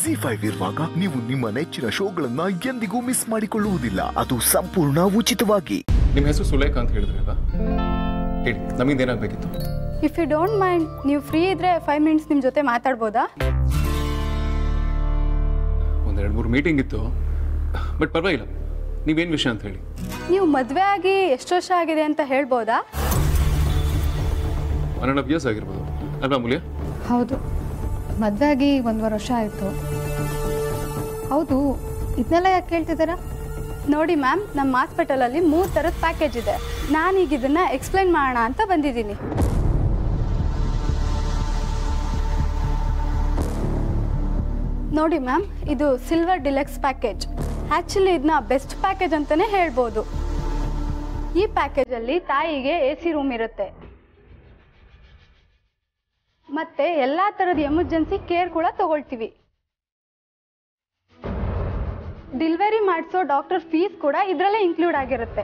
ZEE5 ಇರುವಾಗ ನೀವು ನಿಮ್ಮ ನೆಚ್ಚಿನ ಶೋಗಳನ್ನ ಎಂದಿಗೂ ಮಿಸ್ ಮಾಡಿಕೊಳ್ಳುವುದಿಲ್ಲ. ಅದು ಸಂಪೂರ್ಣ ಉಚಿತವಾಗಿ. ನಿಮ್ಮ ಹೆಸರು ಸುಲೇಖ ಅಂತ ಹೇಳಿದ್ರಲ್ವಾ? ಹೇಳಿ, ನಮಗೆ ಏನಾಗಬೇಕಿತ್ತು? ಇಫ್ ಯು ಡೋಂಟ್ ಮೈಂಡ್, ನೀವು ಫ್ರೀ ಇದ್ರೆ 5 ಮಿನಿಟ್ಸ್ ನಿಮ್ಮ ಜೊತೆ ಮಾತಾಡ್ಬೋದಾ? ಒಂದು 2-3 ಮೀಟಿಂಗ್ ಇತ್ತು, ಬಟ್ ಪರವಾಗಿಲ್ಲ. ನೀವೇನು ವಿಷಯ ಅಂತ ಹೇಳಿ. ನೀವು ಮದುವೆ ಆಗಿ ಎಷ್ಟು ವರ್ಷ ಆಗಿದೆ ಅಂತ ಹೇಳ್ಬೋದಾ? 1.5 years ಆಗಿರ್ಬೋದು ಅಲ್ವಾ ಮೂಲ್ಯ? ಹೌದು, ಮದುವೆ ಆಗಿ 1.5 ವರ್ಷ ಆಯಿತು. ಹೌದು, ಇದನ್ನೆಲ್ಲ ಯಾಕೆ ಕೇಳ್ತಿದ್ದೀರಾ? ನೋಡಿ ಮ್ಯಾಮ್, ನಮ್ಮ ಹಾಸ್ಪಿಟಲಲ್ಲಿ 3 ಥರದ ಪ್ಯಾಕೇಜ್ ಇದೆ. ನಾನೀಗ ಇದನ್ನು ಎಕ್ಸ್ಪ್ಲೈನ್ ಮಾಡೋಣ ಅಂತ ಬಂದಿದ್ದೀನಿ. ನೋಡಿ ಮ್ಯಾಮ್, ಇದು ಸಿಲ್ವರ್ ಡಿಲೆಕ್ಸ್ ಪ್ಯಾಕೇಜ್. ಆ್ಯಕ್ಚುಲಿ ಇದನ್ನ ಬೆಸ್ಟ್ ಪ್ಯಾಕೇಜ್ ಅಂತಲೇ ಹೇಳ್ಬೋದು. ಈ ಪ್ಯಾಕೇಜಲ್ಲಿ ತಾಯಿಗೆ AC ರೂಮ್ ಇರುತ್ತೆ, ಮತ್ತೆ ಎಲ್ಲ ಥರದ ಎಮರ್ಜೆನ್ಸಿ ಕೇರ್ ಕೂಡ ತಗೊಳ್ತೀವಿ. ಡೆಲಿವರಿ ಮಾಡಿಸೋ ಡಾಕ್ಟರ್ ಫೀಸ್ ಕೂಡ ಇದರಲ್ಲೇ ಇನ್ಕ್ಲೂಡ್ ಆಗಿರುತ್ತೆ.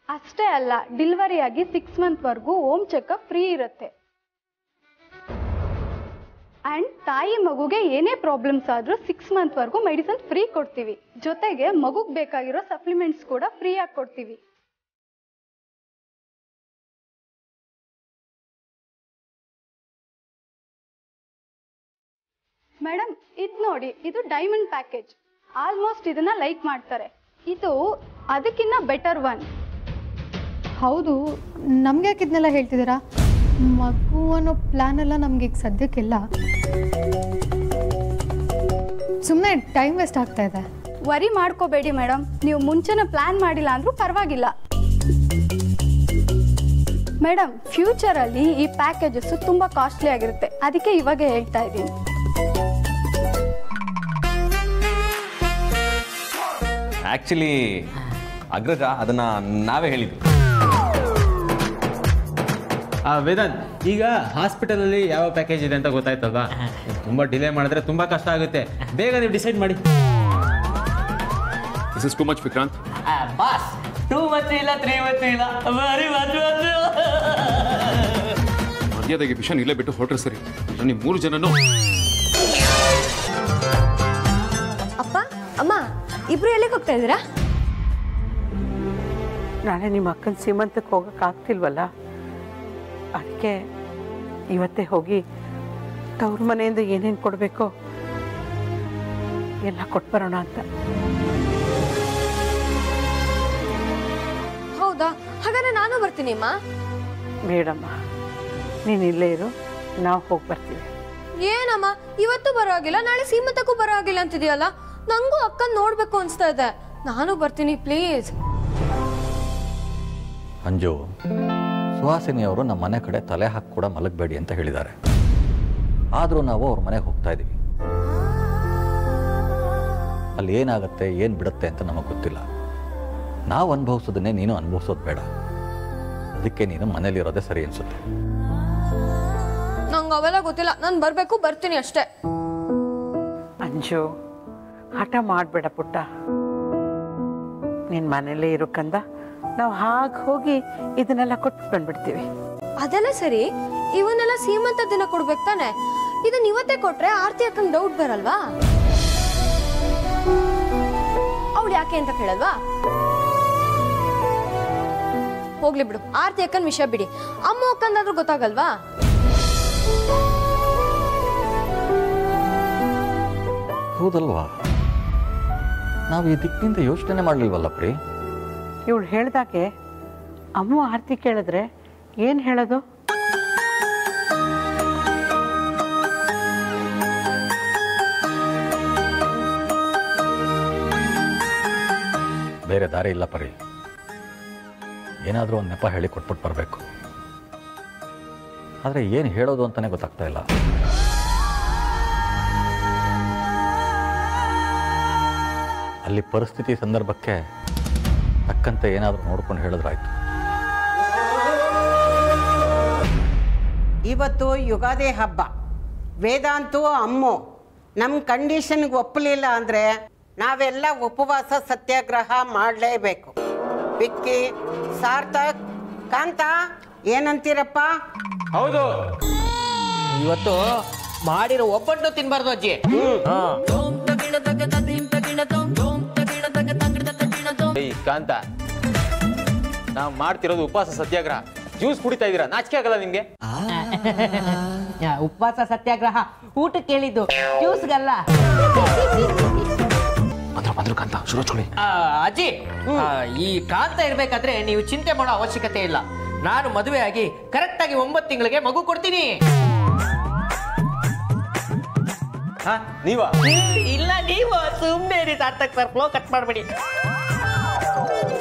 ಅಷ್ಟೇ ಅಲ್ಲ, ಡೆಲಿವರಿ ಆಗಿ 6 ಮಂತ್ವರೆಗೂ ಹೋಮ್ ಚೆಕಪ್ ಫ್ರೀ ಇರುತ್ತೆ. ಆ್ಯಂಡ್ ತಾಯಿ ಮಗುಗೆ ಏನೇ ಪ್ರಾಬ್ಲಮ್ಸ್ ಆದರೂ 6 ಮಂತ್ವರೆಗೂ ಮೆಡಿಸಿನ್ ಫ್ರೀ ಕೊಡ್ತೀವಿ. ಜೊತೆಗೆ ಮಗುಗೆ ಬೇಕಾಗಿರೋ ಸಪ್ಲಿಮೆಂಟ್ಸ್ ಕೂಡ ಫ್ರೀಯಾಗಿ ಕೊಡ್ತೀವಿ. ಮೇಡಮ್, ಇದು ನೋಡಿ, ಇದು ಡೈಮಂಡ್ ಪ್ಯಾಕೇಜ್. ಆಲ್ಮೋಸ್ಟ್ ಇದನ್ನ ಲೈಕ್ ಮಾಡ್ತಾರೆ. ಇದು ಅದಕ್ಕಿಂತ ಬೆಟರ್ ಒನ್. ಹೌದು, ನಮ್ಗೆ ಯಾಕೆ ಇದನ್ನೆಲ್ಲ ಹೇಳ್ತಿದ್ದೀರಾ? ಮಗು ಅನ್ನೋ ಪ್ಲ್ಯಾನ್ ಎಲ್ಲ ನಮ್ಗೆ ಈಗ ಸದ್ಯಕ್ಕಿಲ್ಲ. ಸುಮ್ಮನೆ ಟೈಮ್ ವೇಸ್ಟ್ ಆಗ್ತಾ ಇದೆ. ವರಿ ಮಾಡ್ಕೋಬೇಡಿ ಮೇಡಮ್, ನೀವು ಮುಂಚೆನೇ ಪ್ಲ್ಯಾನ್ ಮಾಡಿಲ್ಲ ಅಂದರೂ ಪರವಾಗಿಲ್ಲ. ಮೇಡಮ್, ಫ್ಯೂಚರಲ್ಲಿ ಈ ಪ್ಯಾಕೇಜಸ್ಸು ತುಂಬ ಕಾಸ್ಟ್ಲಿ ಆಗಿರುತ್ತೆ, ಅದಕ್ಕೆ ಇವಾಗ ಹೇಳ್ತಾ ಇದ್ದೀನಿ. ಆ್ಯಕ್ಚುಲಿ ಅಗ್ರಜ ಅದನ್ನು ನಾವೇ ಹೇಳಿದ್ವಿ. ವೇದಾಂತ್, ಈಗ ಹಾಸ್ಪಿಟಲಲ್ಲಿ ಯಾವ ಪ್ಯಾಕೇಜ್ ಇದೆ ಅಂತ ಗೊತ್ತಾಯ್ತಲ್ವಾ? ತುಂಬ ಡಿಲೇ ಮಾಡಿದ್ರೆ ತುಂಬ ಕಷ್ಟ ಆಗುತ್ತೆ. ಬೇಗ ನೀವು ಡಿಸೈಡ್ ಮಾಡಿ. This is too much Vikrant. Boss, 2 ಮತ್ತು ಇಲ್ಲ 3 ಮತ್ತು ಇಲ್ಲ, ಬರೀ ಮರ್ಯಾದೆಗೆ ವಿಷಯ ಇಲ್ಲೇ ಬಿಟ್ಟು ಹೊರಟ್ರೆ ಸರಿ. ನೀವು 3 ಜನನು. ಅಪ್ಪ ಅಮ್ಮ ಇಬ್ರು ಎಲ್ಲಿಗೆ ಹೋಗ್ತಾ ಇದ್ದೀರಾ? ನಾಳೆ ನಿಮ್ಮ ಅಕ್ಕನ ಸೀಮಂತಕ್ಕೆ ಹೋಗೋಕ್ಕಾಗ್ತಿಲ್ವಲ್ಲ, ಅದಕ್ಕೆ ಇವತ್ತೇ ಹೋಗಿ ತವ್ರ ಮನೆಯಿಂದ ಏನೇನು ಕೊಡಬೇಕೋ ಎಲ್ಲ ಕೊಟ್ಬರೋಣ ಅಂತ. ಹೌದಾ? ಹಾಗಾದ್ರೆ ನಾನು ಬರ್ತೀನಿ ಅಮ್ಮ. ಬೇಡಮ್ಮ, ನೀನು ಇಲ್ಲೇ ಇರು, ನಾವು ಹೋಗಿ ಬರ್ತೀವಿ. ಏನಮ್ಮ, ಇವತ್ತು ಬರೋ ಆಗಿಲ್ಲ, ನಾಳೆ ಸೀಮಂತಕ್ಕೂ ಬರೋ ಆಗಿಲ್ಲ ಅಂತಿದೆಯಲ್ಲ? ನಂಗೂ ಅಕ್ಕನ್ ನೋಡ್ಬೇಕು ಅನ್ಸ್ತಾ ಇದೆ. ನಾನು ಬರ್ತೀನಿ ಪ್ಲೀಸ್. ಅಂಜು, ಸುಹಾಸಿನಿಯವರು ನಮ್ಮ ಮನೆ ಕಡೆ ತಲೆ ಹಾಕಿ ಕೂಡ ಮಲಗಬೇಡಿ ಅಂತ ಹೇಳಿದ್ದಾರೆ. ಆದರೂ ನಾವು ಅವ್ರ ಮನೆಗೆ ಹೋಗ್ತಾ ಇದ್ದೀವಿ. ಅಲ್ಲಿ ಏನಾಗುತ್ತೆ, ಏನು ಬಿಡುತ್ತೆ ಅಂತ ನಮಗೆ ಗೊತ್ತಿಲ್ಲ. ನಾವು ಅನುಭವಿಸೋದನ್ನೇ ನೀನು ಅನುಭವಿಸೋದು ಬೇಡ. ಅದಕ್ಕೆ ನೀನು ಮನೇಲಿರೋದೇ ಸರಿ ಅನ್ಸುತ್ತೆ. ನಂಗೆ ಅವೆಲ್ಲ ಗೊತ್ತಿಲ್ಲ, ನಾನು ಬರಬೇಕು, ಬರ್ತೀನಿ ಅಷ್ಟೇ. ಅಂಜು, ಹಠ ಮಾಡಬೇಡ ಪುಟ್ಟ. ನಿನ್ನ ಮನೇಲೇ ಇರೋ ಕಂದ, ನಾವು ಹಾಗೆ ಹೋಗಿ ಇದನ್ನೆಲ್ಲ ಕೊಟ್ಟು ಬಂದ್ಬಿಡ್ತೀವಿ. ಅದೆಲ್ಲ ಸರಿ, ಇವನ್ನೆಲ್ಲ ಸೀಮಂತ ದಿನ ಕೊಡ್ಬೇಕು ತಾನೆ? ಇದನ್ನ ಇವತ್ತೇ ಕೊಟ್ರೆ ಆರ್ತಿ ಅಕ್ಕಂಗೆ ಡೌಟ್ ಬರಲ್ವಾ? ಅವಳು ಯಾಕೆ ಅಂತ ಕೇಳಲ್ವಾ? ಹೋಗ್ಲಿ ಬಿಡು, ಆರ್ತಿ ಅಕ್ಕನ ವಿಷಯ ಬಿಡಿ. ಅಮ್ಮ ಅಕ್ಕಂದಾದ್ರೂ ಗೊತ್ತಾಗಲ್ವಾ? ಹೌದಲ್ವಾ? ನಾವು ಈ ದಿಕ್ಕಿನಿಂದ ಯೋಚನೆ ಮಾಡಲಿಲ್ವಲ್ಲ ಪ್ರೀ? ಇವಳು ಹೇಳ್ದಾಗೆ ಅಮ್ಮ ಆರ್ತಿ ಕೇಳಿದ್ರೆ ಏನು ಹೇಳೋದು? ಬೇರೆ ದಾರಿ ಇಲ್ಲ ಪರಿ. ಏನಾದರೂ ಒಂದು ನೆಪ ಹೇಳಿ ಕೊಟ್ಬಿಟ್ಟು ಬರಬೇಕು. ಆದರೆ ಏನು ಹೇಳೋದು ಅಂತಲೇ ಗೊತ್ತಾಗ್ತಾ ಇಲ್ಲ. ಅಲ್ಲಿ ಪರಿಸ್ಥಿತಿ ಸಂದರ್ಭಕ್ಕೆ ತಕ್ಕಂತೆ ಏನಾದರೂ ನೋಡ್ಕೊಂಡು ಹೇಳಿದ್ರಾಯ್ತು. ಇವತ್ತು ಯುಗಾದಿ ಹಬ್ಬ. ವೇದಾಂತು ಅಮ್ಮು ನಮ್ಮ ಕಂಡೀಷನ್ಗೆ ಒಪ್ಪಲಿಲ್ಲ ಅಂದರೆ ನಾವೆಲ್ಲ ಉಪವಾಸ ಸತ್ಯಾಗ್ರಹ ಮಾಡಲೇಬೇಕು. ವಿಕ್ಕಿ, ಸಾರ್ಥಕ್, ಕಾಂತ ಏನಂತೀರಪ್ಪ? ಹೌದು, ಇವತ್ತು ಮಾಡಿರೋ ಒಬ್ಬಟ್ಟು ತಿನ್ಬಾರ್ದು ಅಜ್ಜಿ. ಕಾಂತ, ನಾವು ಮಾಡ್ತಿರೋದು ಉಪವಾಸ ಸತ್ಯಾಗ್ರಹ. ಜ್ಯೂಸ್ ಕುಡಿತಾ ಇದೀರಾ, ನಾಚಿಕೆ ಆಗಲ್ಲ ನಿಮ್ಗೆ? ಉಪವಾಸ ಸತ್ಯಾಗ್ರಹ ಊಟಕ್ಕೆ ಕೇಳಿದ್ದು, ಜ್ಯೂಸ್ಗಲ್ಲ. ಅಜ್ಜಿ, ಈ ಕಾಂತ ಇರ್ಬೇಕಾದ್ರೆ ನೀವು ಚಿಂತೆ ಮಾಡೋ ಅವಶ್ಯಕತೆ ಇಲ್ಲ. ನಾನು ಮದುವೆ ಆಗಿ ಕರೆಕ್ಟ್ ಆಗಿ 9 ತಿಂಗಳಿಗೆ ಮಗು ಕೊಡ್ತೀನಿ. ನೀವಾ? ಇಲ್ಲ, ನೀವು ಸುಮ್ಮನೆ ಸಾರ್ಥಕ್ ಸರ್, ಫ್ಲೋ ಕಟ್ ಮಾಡಬೇಡಿ.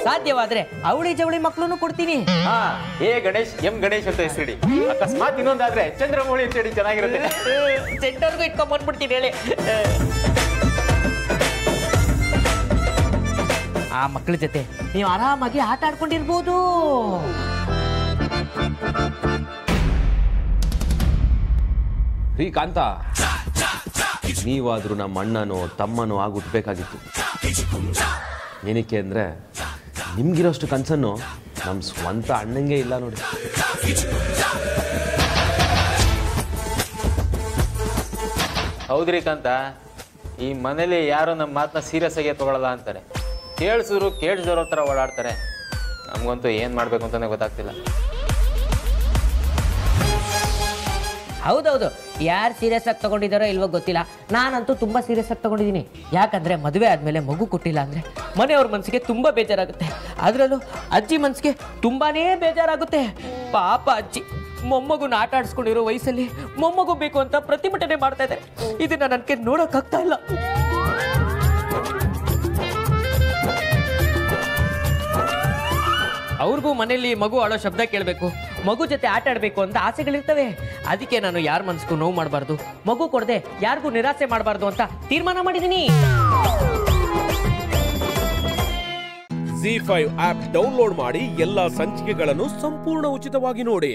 ಸಾಧ್ಯವಾದ್ರೆ ಅವಳಿ ಜವಳಿ ಮಕ್ಕಳನ್ನು ಕೊಡ್ತೀನಿ. ಏ ಗಣೇಶ್, ಎಂ ಗಣೇಶ್ ಅಂತ ಹೆಸರಿಡಿ. ಅಕಸ್ಮಾತ್ ಇನ್ನೊಂದಾದ್ರೆ ಚಂದ್ರಮೌಳಿ ಅಂತ ಹೇಳಿ, ಚೆನ್ನಾಗಿರುತ್ತೆ. ಸೆಂಟರ್ಗೂ ಇಟ್ಕೊಂಡ್ ಬಂದ್ಬಿಡ್ತೀನಿ ಹೇಳಿ. ಆ ಮಕ್ಕಳ ಜೊತೆ ನೀವು ಆರಾಮಾಗಿ ಆಟ ಆಡ್ಕೊಂಡಿರ್ಬೋದು. ರೀ ಕಾಂತ, ನೀವಾದ್ರೂ ನಮ್ಮ ಅಣ್ಣನೋ ತಮ್ಮನೋ ಆಗಿ ಹುಟ್ಟಬೇಕಾಗಿತ್ತು. ಏನಕ್ಕೆ ಅಂದರೆ ನಿಮ್ಗಿರೋಷ್ಟು ಕನಸನ್ನು ನಮ್ಮ ಸ್ವಂತ ಅಣ್ಣಂಗೆ ಇಲ್ಲ ನೋಡಿ. ಹೌದ್ರಿ ಕಾಂತ, ಈ ಮನೇಲಿ ಯಾರು ನಮ್ಮ ಮಾತನ್ನ ಸೀರಿಯಸ್ ಆಗಿ ತಗೊಳ್ಳಲ್ಲ ಅಂತಾರೆ. ಕೇಳಿಸಿದ್ರು ಕೇಳಿಸಿದವ್ರ ಥರ ಓಡಾಡ್ತಾರೆ. ನಮಗಂತೂ ಏನು ಮಾಡಬೇಕು ಅಂತಲೇ ಗೊತ್ತಾಗ್ತಿಲ್ಲ. ಹೌದೌದು, ಯಾರು ಸೀರಿಯಸ್ ಆಗಿ ತಗೊಂಡಿದ್ದಾರೋ ಇಲ್ವೋ ಗೊತ್ತಿಲ್ಲ. ನಾನಂತೂ ತುಂಬ ಸೀರಿಯಸ್ ಆಗಿ ತಗೊಂಡಿದ್ದೀನಿ. ಯಾಕಂದರೆ ಮದುವೆ ಆದಮೇಲೆ ಮಗು ಕೊಟ್ಟಿಲ್ಲ ಅಂದರೆ ಮನೆಯವ್ರ ಮನಸ್ಸಿಗೆ ತುಂಬ ಬೇಜಾರಾಗುತ್ತೆ. ಅದರಲ್ಲೂ ಅಜ್ಜಿ ಮನಸ್ಸಿಗೆ ತುಂಬಾ ಬೇಜಾರಾಗುತ್ತೆ. ಪಾಪ ಅಜ್ಜಿ ಮೊಮ್ಮಗುನ ಆಟ ಆಡಿಸ್ಕೊಂಡಿರೋ ವಯಸ್ಸಲ್ಲಿ ಮೊಮ್ಮಗು ಬೇಕು ಅಂತ ಪ್ರತಿಭಟನೆ ಮಾಡ್ತಾ ಇದ್ದಾರೆ. ಇದನ್ನ ನನಗೆ ನೋಡೋಕ್ಕಾಗ್ತಾ ಇಲ್ಲ. ಅವ್ರಿಗೂ ಮನೆಯಲ್ಲಿ ಮಗು ಆಡೋ ಶಬ್ದ ಕೇಳಬೇಕು, ಮಗು ಜೊತೆ ಆಟ ಆಡಬೇಕು ಅಂತ ಆಸೆಗಳಿರ್ತವೆ. ಅದಕ್ಕೆ ನಾನು ಯಾರ ಮನಸ್ಸಿಗೂ ನೋವು ಮಾಡಬಾರ್ದು, ಮಗು ಕೊಡದೆ ಯಾರಿಗೂ ನಿರಾಸೆ ಮಾಡಬಾರ್ದು ಅಂತ ತೀರ್ಮಾನ ಮಾಡಿದ್ದೀನಿ. ZEE5 ಆಪ್ ಡೌನ್ಲೋಡ್ ಮಾಡಿ ಎಲ್ಲಾ ಸಂಚಿಕೆಗಳನ್ನು ಸಂಪೂರ್ಣ ಉಚಿತವಾಗಿ ನೋಡಿ.